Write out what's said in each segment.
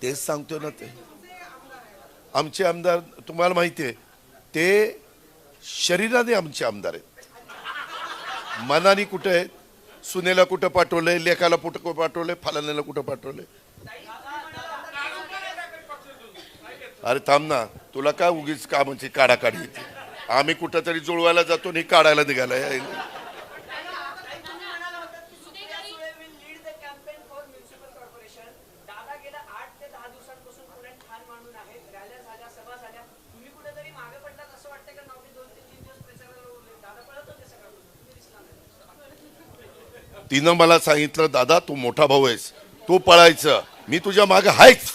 तेच सांगतो ना, ते आमचे आमदार तुम्हाला माहिती आहे, ते शरीराने आमचे आमदार आहेत, मनाने कुठे आहेत? सुनेला कुठं पाठवलंय, लेखाला कुठं पाठवलंय, फलाण्याला कुठं पाठवलंय? अरे थांब ना, तुला काय उगीच कामाची काढाकाढी येते? आम्ही कुठं तरी जुळवायला जातो आणि काढायला निघालाय. तिनं मला सांगितलं, दादा तू मोठा भाऊ आहेस, तू पळायचं, मी तुझ्या मागे आहेच.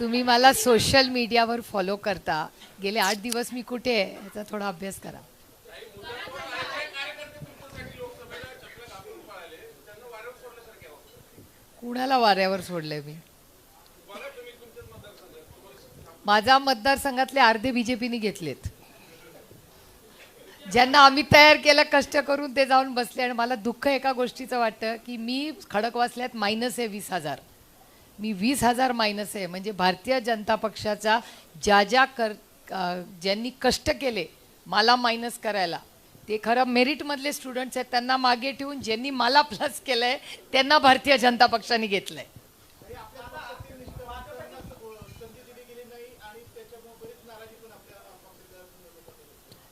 तुम्ही मला सोशल मीडियावर फॉलो करता, गेले 8 दिवस मी कुठे आहे याचा थोडा अभ्यास करा. कुणाला वाऱ्यावर सोडलंय मी? माझ्या मतदारसंघातले अर्धे बीजेपीने घेतलेत. ज्यांना आम्ही तयार केलं कष्ट करून ते जाऊन बसले. आणि मला दुःख एका गोष्टीचं वाटतं की मी खडकवासल्यात मायनस आहे 20,000. मी 20,000 मायनस आहे. म्हणजे भारतीय जनता पक्षाचा ज्यांनी कष्ट केले मला मायनस करायला, ते खरं मेरिटमधले स्टुडंट्स आहेत, त्यांना मागे ठेवून ज्यांनी मला प्लस केलं आहे त्यांना भारतीय जनता पक्षाने घेतलं आहे.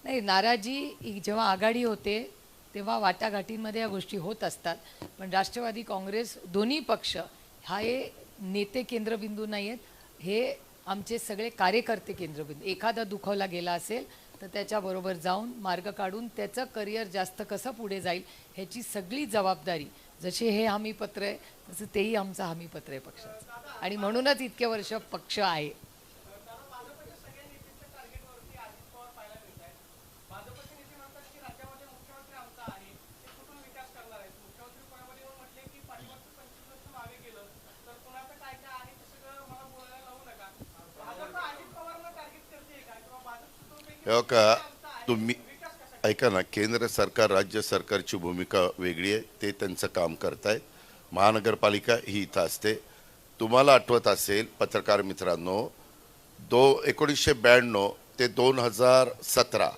नाही, नाराजी जेव्हा आघाडी होते तेव्हा वाटाघाटींमध्ये या गोष्टी होत असतात. पण राष्ट्रवादी काँग्रेस दोन्ही पक्ष हा हे नेते केंद्रबिंदू नाही आहेत, हे आमचे सगळे कार्यकर्ते केंद्रबिंदू. एखादा दुखावला गेला असेल तर त्याच्याबरोबर जाऊन मार्ग काढून त्याचं करिअर जास्त कसं पुढे जाईल ह्याची सगळी जबाबदारी, जसे हे हमीपत्र आहे तसं तेही आमचं हमीपत्र आहे पक्षाचं. आणि म्हणूनच इतके वर्ष पक्ष आहे. हो का? तुम्ही ऐका ना, केंद्र सरकार राज्य सरकारची भूमिका वेगळी आहे, ते त्यांचं काम करतायत. महानगरपालिका ही इथं असते. तुम्हाला आठवत असेल पत्रकार मित्रांनो, 1992 ते 2017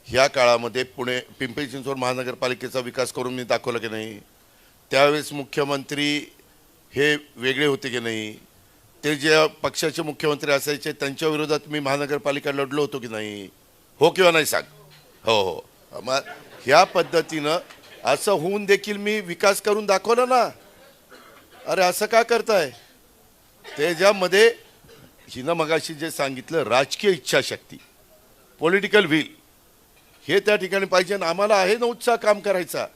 ह्या काळामध्ये पिंपरी चिंचवड महानगरपालिकेचा विकास करून मी दाखवला की नाही? त्यावेळेस मुख्यमंत्री हे वेगळे होते की नाही? ते जे पक्षाचे मुख्यमंत्री असायचे त्यांच्या विरोधात मी महानगरपालिका लढलो होतो की नाही? हो किंवा नाही सांग? हो हो. मग ह्या पद्धतीनं असं होऊन देखील मी विकास करून दाखवला ना. अरे असं का करताय? त्याच्यामध्ये हिनं मगाशी जे सांगितलं, राजकीय इच्छाशक्ती, पॉलिटिकल व्हील, हे त्या ठिकाणी पाहिजे. आम्हाला आहे ना उत्साह काम करायचा.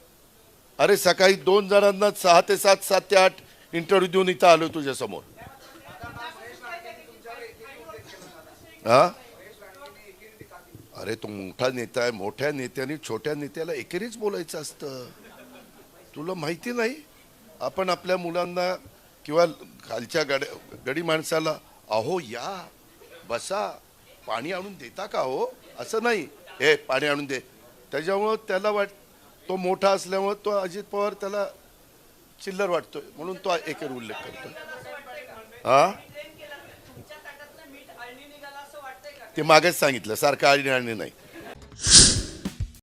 अरे सकाळी 2 जणांना 6 ते 7, 7 ते 8 इंटरव्ह्यू देऊन इथं आलो तुझ्या समोर. हा, अरे तो मोठा नेता आहे, मोठ्या नेत्याने छोट्या नेत्याला एकेरीच बोलायचं असतं. तुला माहिती नाही? आपण आपल्या मुलांना किंवा खालच्या गडी माणसाला, अहो या बसा, पाणी आणून देता का हो, असं नाही, हे पाणी आणून दे. त्याच्यामुळं त्याला तो मोठा असल्यामुळं तो अजित पवार त्याला चिल्लर वाटतोय म्हणून तो एकेर उल्लेख करतोय. हा, ते मागेच सांगितलं, सारखं आणि नाही.